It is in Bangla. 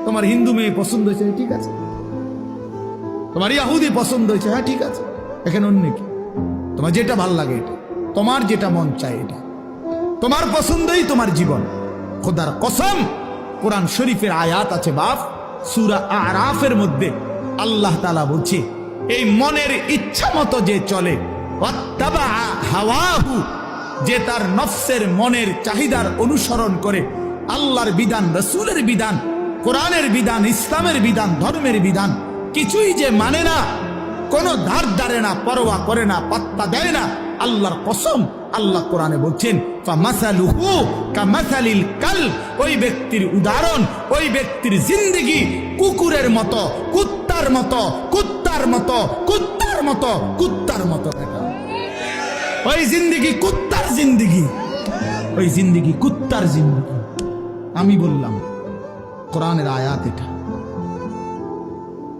তোমার হিন্দু মেয়ে পছন্দ হয়েছে, ঠিক আছে। তোমার ইহুদি পছন্দ হয়েছে, হ্যাঁ ঠিক আছে। এখানে অন্য কি? তোমার যেটা ভাল লাগে এটা, তোমার যেটা মন চায় এটা, তোমার পছন্দই তোমার জীবন। খোদার কসম, কোরআন শরীফের আয়াত আছে বাপ, সূরা আরাফের মধ্যে আল্লাহ তাআলা বলছে, এই মনের ইচ্ছা মতো যে চলে, ওয়াত্তাবা হাওয়াহু, যে তার নফসের মনের চাহিদার অনুসরণ করে, আল্লাহর বিধান, রাসূলের বিধান, কোরআনের বিধান, ইসলামের বিধান, ধর্মের বিধান কিছুই যে মানে না, কোনো ধার ধারে না, পরোয়া করে না, পাত্তা দেয় না, আল্লাহর কসম, আল্লাহ কোরআনে বলছেন ফামাসালুহু কামাসালিল কালব, ওই ব্যক্তির উদাহরণ, ওই ব্যক্তির জিন্দেগি কুকুরের মতো, কুত্তার মতো, কুত্তার মতো, কুত্তার মতো, কুত্তার মতো। ওই জিন্দেগি কুত্তার জিন্দেগি, ওই জিন্দেগি কুত্তার জিন্দেগি। আমি বললাম কোরআনের আয়াত এটা।